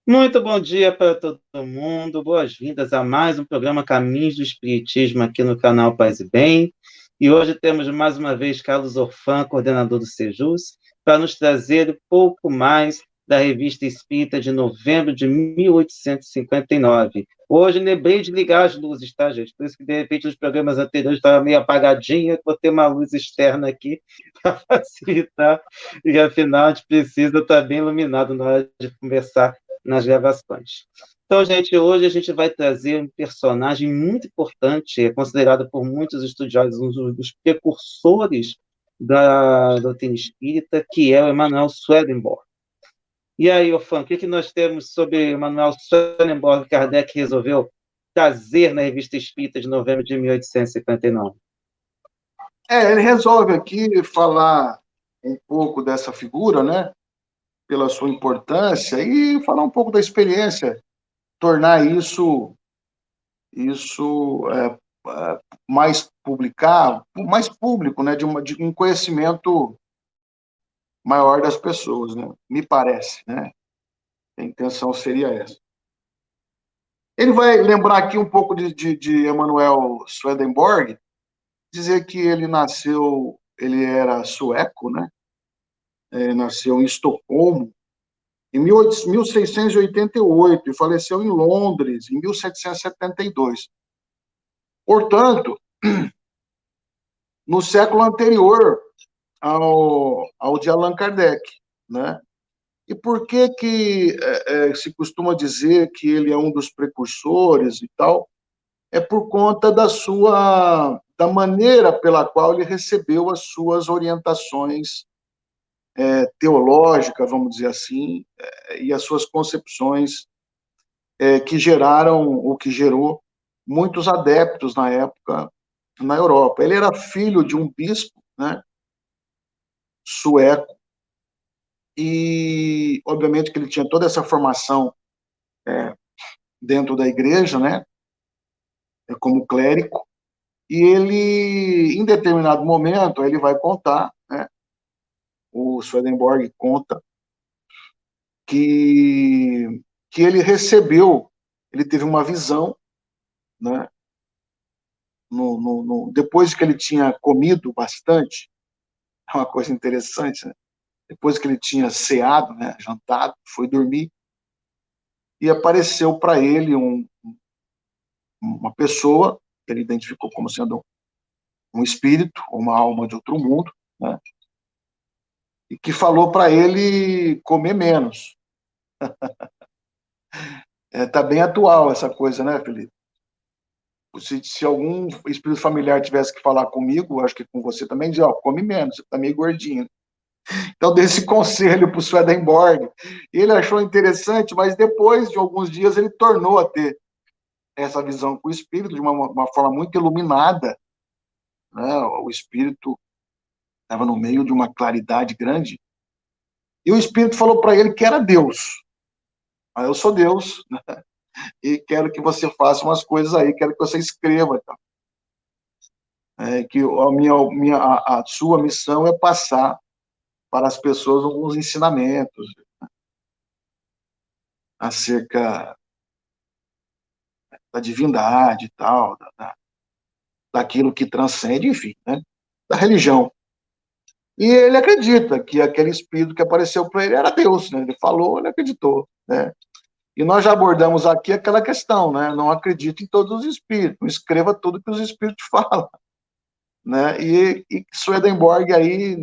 Muito bom dia para todo mundo, boas-vindas a mais um programa Caminhos do Espiritismo aqui no canal Paz e Bem. E hoje temos mais uma vez Carlos Orfan, coordenador do Sejus, para nos trazer um pouco mais da Revista Espírita de novembro de 1859. Hoje lembrei de ligar as luzes, tá, gente? Por isso que, de repente, os programas anteriores estavam meio apagadinhos, vou ter uma luz externa aqui para facilitar, e afinal a gente precisa estar bem iluminado na hora de conversar nas gravações. Então, gente, hoje a gente vai trazer um personagem muito importante, é considerado por muitos estudiosos um dos precursores da doutrina espírita, que é o Emanuel Swedenborg. E aí, Ofan, o que nós temos sobre Emanuel Swedenborg que Kardec resolveu trazer na Revista Espírita de novembro de 1859? Ele resolve aqui falar um pouco dessa figura, né, pela sua importância, e falar um pouco da experiência, tornar isso mais publicar, mais público, né, de um conhecimento maior das pessoas, né, me parece, né, a intenção seria essa. Ele vai lembrar aqui um pouco de Emanuel Swedenborg, dizer que ele era sueco, né, nasceu em Estocolmo, em 1688, e faleceu em Londres, em 1772. Portanto, no século anterior ao de Allan Kardec, né? E por que se costuma dizer que ele é um dos precursores e tal? É por conta da maneira pela qual ele recebeu as suas orientações teológicas, vamos dizer assim, e as suas concepções que geraram, ou que gerou, muitos adeptos na época na Europa. Ele era filho de um bispo, né, sueco, e obviamente que ele tinha toda essa formação dentro da igreja, né, como clérigo, e ele, em determinado momento, ele vai contar, né, o Swedenborg conta que, que ele teve uma visão, né, depois que ele tinha comido bastante, é uma coisa interessante, né? Depois que ele tinha ceado, né, jantado, foi dormir, e apareceu para ele uma pessoa que ele identificou como sendo um espírito, uma alma de outro mundo, né, e que falou para ele comer menos. Tá bem atual essa coisa, né, Felipe? Se algum espírito familiar tivesse que falar comigo, acho que com você também, diz, ó, come menos, você tá meio gordinho. Então, dei esse conselho para o Swedenborg. Ele achou interessante, mas depois de alguns dias ele tornou a ter essa visão com o espírito de uma forma muito iluminada, né? O espírito estava no meio de uma claridade grande, e o espírito falou para ele que era Deus. Ah, eu sou Deus, né? E quero que você faça umas coisas aí, quero que você escreva. Tá? Que a sua missão é passar para as pessoas alguns ensinamentos acerca da divindade e tal, daquilo que transcende, enfim, né? Da religião. E ele acredita que aquele espírito que apareceu para ele era Deus, né? Ele falou, ele acreditou, né? E nós já abordamos aqui aquela questão, né? Não acredite em todos os espíritos, não escreva tudo que os espíritos falam, né? E Swedenborg aí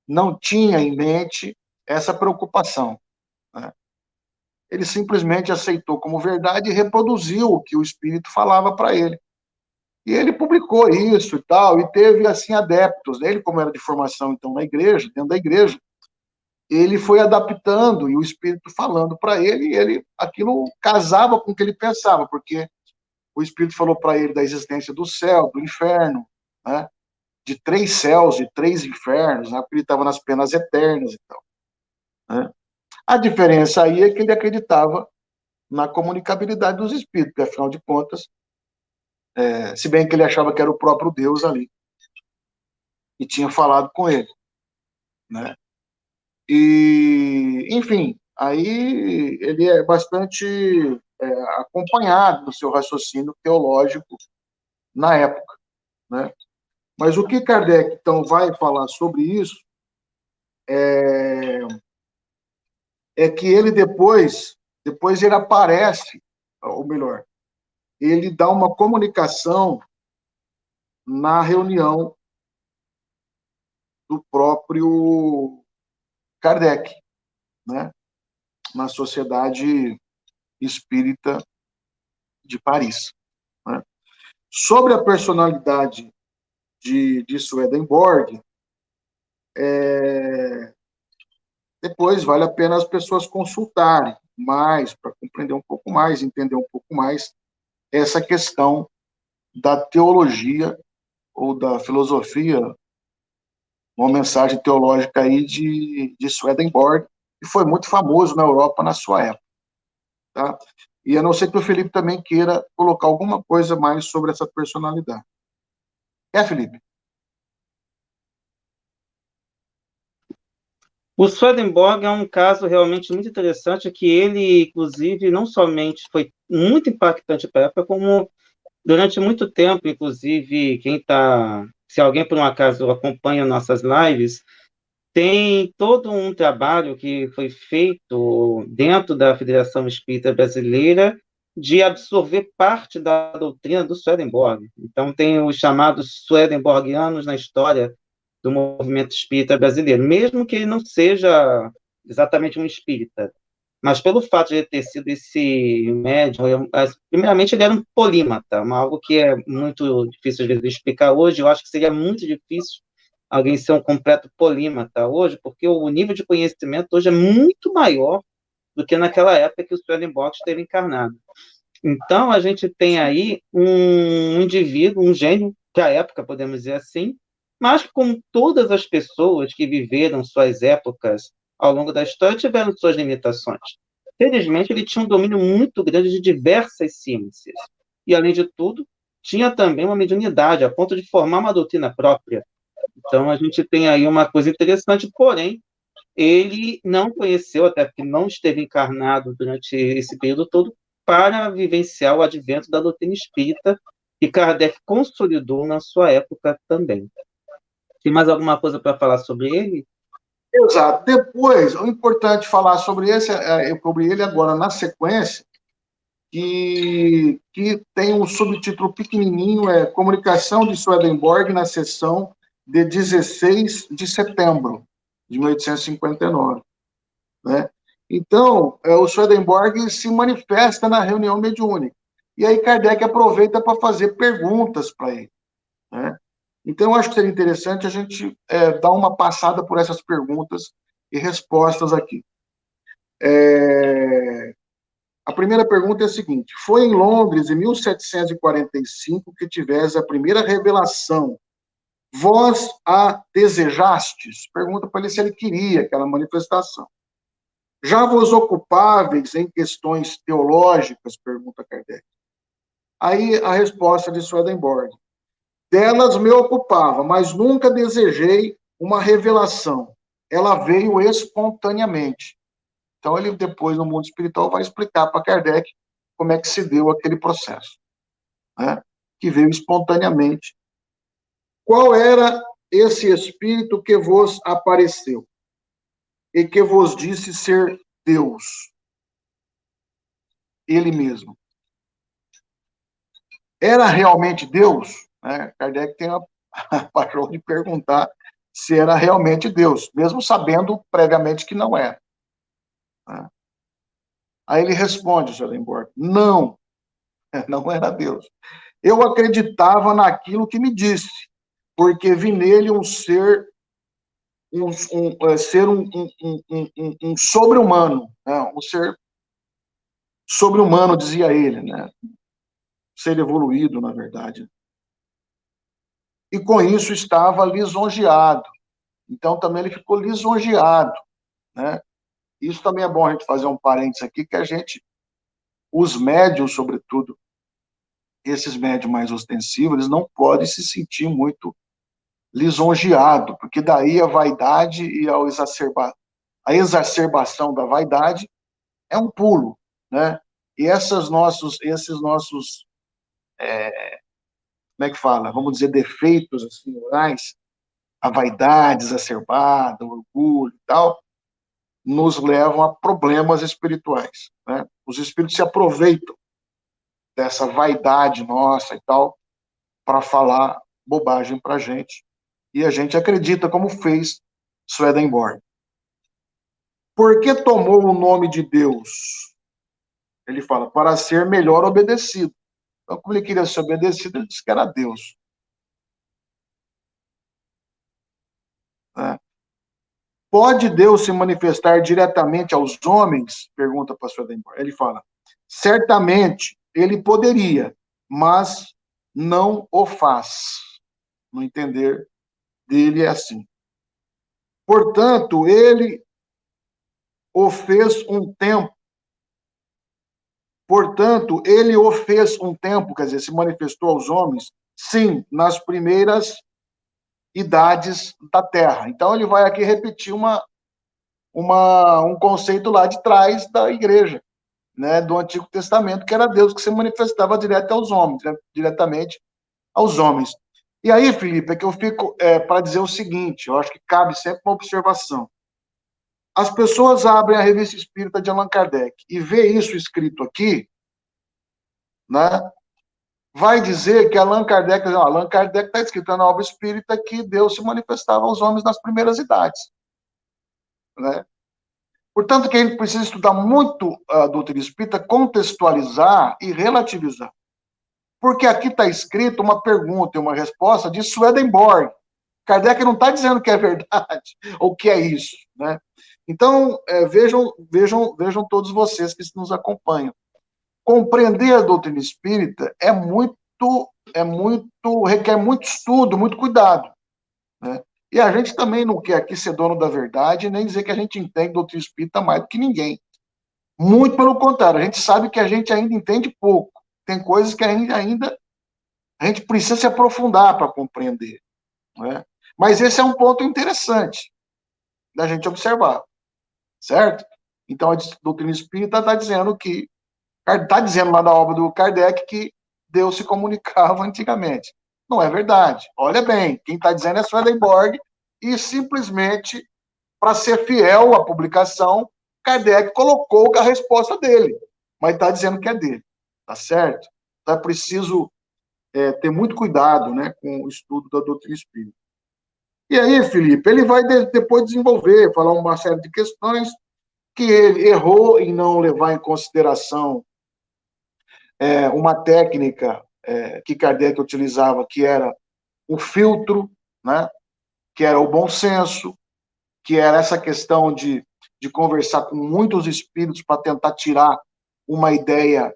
não tinha em mente essa preocupação, né? Ele simplesmente aceitou como verdade e reproduziu o que o espírito falava para ele. E ele publicou isso e tal, e teve, assim, adeptos. Ele, como era de formação, então, na igreja, dentro da igreja, ele foi adaptando, e o Espírito falando para ele, e ele, aquilo casava com o que ele pensava, porque o Espírito falou para ele da existência do céu, do inferno, né? De 3 céus e 3 infernos, né? Porque ele estava nas penas eternas e tal. Né? A diferença aí é que ele acreditava na comunicabilidade dos espíritos, porque, afinal de contas, se bem que ele achava que era o próprio Deus ali, e tinha falado com ele, né? E, enfim, aí ele é bastante acompanhado no seu raciocínio teológico na época, né? Mas o que Kardec, então, vai falar sobre isso é que ele depois ele aparece, ou melhor, ele dá uma comunicação na reunião do próprio Kardec, né? Na Sociedade Espírita de Paris, né? Sobre a personalidade de Swedenborg, depois vale a pena as pessoas consultarem mais, para compreender um pouco mais, entender um pouco mais essa questão da teologia ou da filosofia, uma mensagem teológica aí de Swedenborg, que foi muito famoso na Europa na sua época. Tá? E a não ser que o Felipe também queira colocar alguma coisa mais sobre essa personalidade. Felipe? O Swedenborg é um caso realmente muito interessante, que ele, inclusive, não somente foi muito impactante para a época, como durante muito tempo, inclusive, se alguém por um acaso acompanha nossas lives, tem todo um trabalho que foi feito dentro da Federação Espírita Brasileira de absorver parte da doutrina do Swedenborg. Então, tem os chamados Swedenborgianos na história do movimento espírita brasileiro, mesmo que ele não seja exatamente um espírita, mas pelo fato de ele ter sido esse médium, primeiramente ele era um polímata, algo que é muito difícil às vezes de explicar hoje. Eu acho que seria muito difícil alguém ser um completo polímata hoje, porque o nível de conhecimento hoje é muito maior do que naquela época que o Swedenborg esteve encarnado. Então, a gente tem aí um indivíduo, um gênio, da época, podemos dizer assim, mas que, como todas as pessoas que viveram suas épocas ao longo da história, tiveram suas limitações. Felizmente, ele tinha um domínio muito grande de diversas ciências. E, além de tudo, tinha também uma mediunidade, a ponto de formar uma doutrina própria. Então, a gente tem aí uma coisa interessante, porém, ele não conheceu, até porque não esteve encarnado durante esse período todo, para vivenciar o advento da doutrina espírita, que Kardec consolidou na sua época também. Tem mais alguma coisa para falar sobre ele? Exato. Depois, o importante falar sobre sobre ele agora na sequência, que tem um subtítulo pequenininho, Comunicação de Swedenborg na sessão de 16 de setembro de 1859. Né? Então, o Swedenborg se manifesta na reunião mediúnica. E aí Kardec aproveita para fazer perguntas para ele. Né? Então, eu acho que seria interessante a gente dar uma passada por essas perguntas e respostas aqui. A primeira pergunta é a seguinte: foi em Londres, em 1745, que tivesse a primeira revelação. Vós a desejastes? Pergunta para ele se ele queria aquela manifestação. Já vos ocupáveis em questões teológicas? Pergunta Kardec. Aí a resposta de Swedenborg: delas me ocupava, mas nunca desejei uma revelação. Ela veio espontaneamente. Então, ele depois, no mundo espiritual, vai explicar para Kardec como é que se deu aquele processo, né? Que veio espontaneamente. Qual era esse espírito que vos apareceu e que vos disse ser Deus? Ele mesmo. Era realmente Deus? Né? Kardec tem a paixão de perguntar se era realmente Deus, mesmo sabendo previamente que não era. Né? Aí ele responde, Swedenborg: não, não era Deus. Eu acreditava naquilo que me disse, porque vi nele um ser, um sobre-humano, né? Um ser sobre-humano, dizia ele, né? Ser evoluído, na verdade. E com isso estava lisonjeado. Então também ele ficou lisonjeado, né? Isso também é bom a gente fazer um parênteses aqui, que os médiuns, sobretudo, esses médiuns mais ostensivos, eles não podem se sentir muito lisonjeado, porque daí a vaidade e a a exacerbação da vaidade é um pulo, né? E esses nossos, como é que fala? Vamos dizer, defeitos assim, morais, a vaidade exacerbada, o orgulho e tal, nos levam a problemas espirituais, né? Os espíritos se aproveitam dessa vaidade nossa e tal para falar bobagem para a gente. E a gente acredita, como fez Swedenborg. Por que tomou o nome de Deus? Ele fala, para ser melhor obedecido. Então, como ele queria ser obedecido, ele disse que era Deus. Né? Pode Deus se manifestar diretamente aos homens? Pergunta para Swedenborg. Ele fala, certamente ele poderia, mas não o faz. No entender dele é assim. Portanto, ele o fez um tempo. Portanto, ele o fez um tempo, quer dizer, se manifestou aos homens, sim, nas primeiras idades da Terra. Então, ele vai aqui repetir um conceito lá de trás da igreja, né, do Antigo Testamento, que era Deus que se manifestava direto aos homens, né, diretamente aos homens. E aí, Felipe, é que eu fico para dizer o seguinte, eu acho que cabe sempre uma observação. As pessoas abrem a Revista Espírita de Allan Kardec e vê isso escrito aqui, né, vai dizer que Allan Kardec está escrito na obra espírita que Deus se manifestava aos homens nas primeiras idades. Né? Portanto, que a gente precisa estudar muito a doutrina espírita, contextualizar e relativizar. Porque aqui está escrito uma pergunta e uma resposta de Swedenborg. Kardec não está dizendo que é verdade ou que é isso. Né? Então, vejam todos vocês que nos acompanham. Compreender a doutrina espírita requer muito estudo, muito cuidado. Né? E a gente também não quer aqui ser dono da verdade, nem dizer que a gente entende doutrina espírita mais do que ninguém. Muito pelo contrário, a gente sabe que a gente ainda entende pouco. Tem coisas que a gente precisa se aprofundar para compreender. Né? Mas esse é um ponto interessante da gente observar, certo? Então, a doutrina espírita está dizendo lá na obra do Kardec que Deus se comunicava antigamente. Não é verdade. Olha bem, quem está dizendo é Swedenborg, e simplesmente, para ser fiel à publicação, Kardec colocou a resposta dele, mas está dizendo que é dele. Tá certo? Então é preciso ter muito cuidado, né, com o estudo da doutrina espírita. E aí, Felipe, ele vai depois desenvolver, falar uma série de questões que ele errou em não levar em consideração uma técnica que Kardec utilizava, que era o filtro, né, que era o bom senso, que era essa questão de conversar com muitos espíritos para tentar tirar uma ideia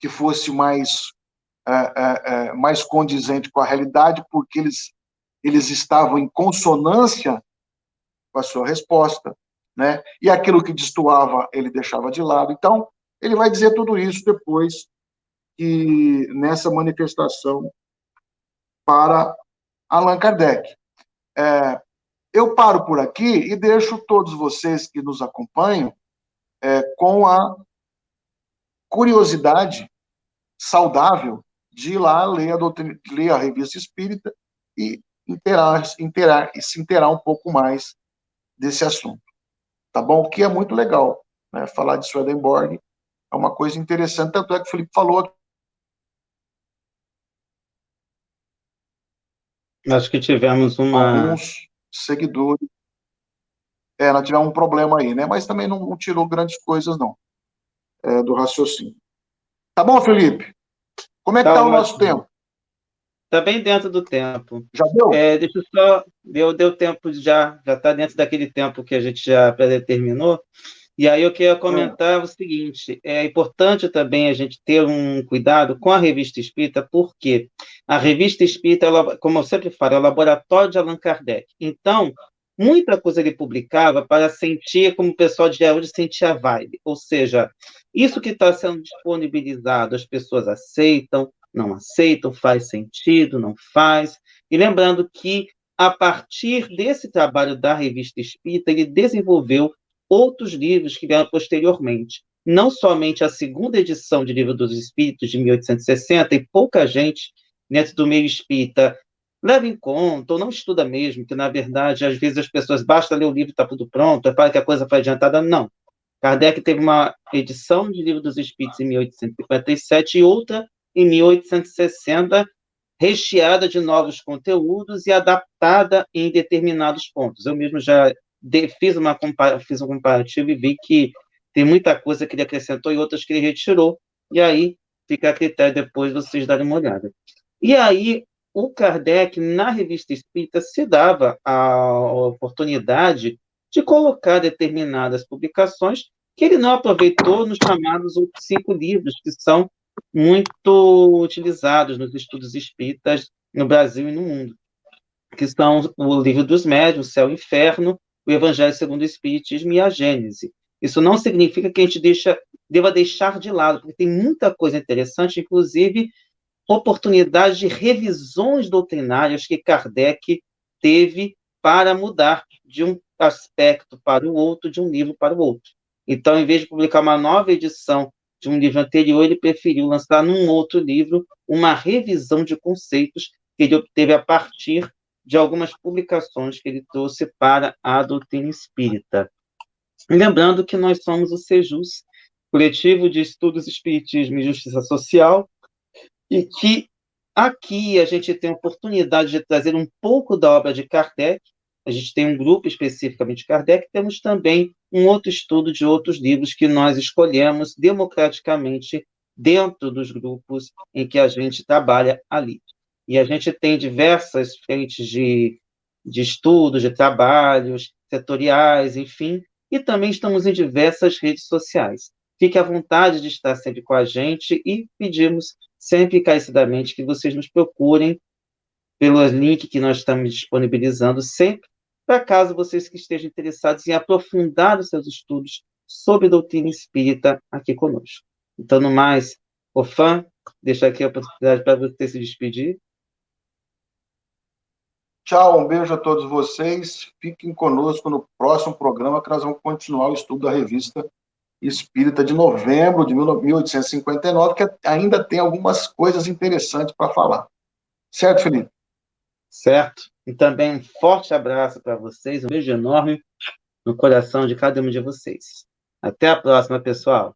que fosse mais condizente com a realidade, porque eles estavam em consonância com a sua resposta, né? E aquilo que destoava ele deixava de lado. Então, ele vai dizer tudo isso depois que nessa manifestação para Allan Kardec. Eu paro por aqui e deixo todos vocês que nos acompanham com a curiosidade saudável de ir lá ler a Revista Espírita e se inteirar um pouco mais desse assunto. Tá bom? O que é muito legal. Né? Falar de Swedenborg é uma coisa interessante, tanto é que o Felipe falou. Acho que tivemos alguns seguidores. Nós tivemos um problema aí, né? Mas também não tirou grandes coisas, não, do raciocínio. Tá bom, Felipe? Como é que tá o nosso tempo? Está bem dentro do tempo. Já deu? Deixa eu só. Deu tempo já está dentro daquele tempo que a gente já predeterminou. E aí eu queria comentar o seguinte: é importante também a gente ter um cuidado com a Revista Espírita, porque a Revista Espírita, ela, como eu sempre falo, é o laboratório de Allan Kardec. Então, muita coisa ele publicava para sentir como o pessoal de hoje sentia a vibe. Ou seja, isso que está sendo disponibilizado, as pessoas aceitam, não aceitam, faz sentido, não faz. E lembrando que, a partir desse trabalho da Revista Espírita, ele desenvolveu outros livros que vieram posteriormente. Não somente a segunda edição de Livro dos Espíritos, de 1860, e pouca gente dentro do meio espírita leva em conta, ou não estuda mesmo, que, na verdade, às vezes as pessoas, basta ler o livro e está tudo pronto, é para que a coisa foi adiantada. Não. Kardec teve uma edição de Livro dos Espíritos em 1857 e outra em 1860, recheada de novos conteúdos e adaptada em determinados pontos. Eu mesmo já fiz um comparativo e vi que tem muita coisa que ele acrescentou e outras que ele retirou, e aí fica a critério depois vocês darem uma olhada. E aí, o Kardec, na Revista Espírita, se dava a oportunidade de colocar determinadas publicações que ele não aproveitou nos chamados outros 5 livros, que são muito utilizados nos estudos espíritas no Brasil e no mundo, que são o Livro dos Médiuns, Céu e Inferno, o Evangelho segundo o Espiritismo e a Gênese. Isso não significa que a gente deva deixar de lado, porque tem muita coisa interessante, inclusive oportunidades de revisões doutrinárias que Kardec teve para mudar de um aspecto para o outro, de um livro para o outro. Então, em vez de publicar uma nova edição de um livro anterior, ele preferiu lançar num outro livro uma revisão de conceitos que ele obteve a partir de algumas publicações que ele trouxe para a doutrina espírita. E lembrando que nós somos o SEJUS, Coletivo de Estudos Espiritismo e Justiça Social, e que aqui a gente tem a oportunidade de trazer um pouco da obra de Kardec. A gente tem um grupo especificamente de Kardec, temos também um outro estudo de outros livros que nós escolhemos democraticamente dentro dos grupos em que a gente trabalha ali. E a gente tem diversas frentes de estudos, de trabalhos setoriais, enfim, e também estamos em diversas redes sociais. Fique à vontade de estar sempre com a gente e pedimos sempre encarecidamente que vocês nos procurem pelo link que nós estamos disponibilizando sempre, para caso vocês que estejam interessados em aprofundar os seus estudos sobre doutrina espírita aqui conosco. Então, no mais, Ofan, deixo aqui a oportunidade para você se despedir. Tchau, um beijo a todos vocês. Fiquem conosco no próximo programa, que nós vamos continuar o estudo da revista Espírita de novembro de 1859, que ainda tem algumas coisas interessantes para falar. Certo, Felipe? Certo. E também um forte abraço para vocês, um beijo enorme no coração de cada um de vocês. Até a próxima, pessoal.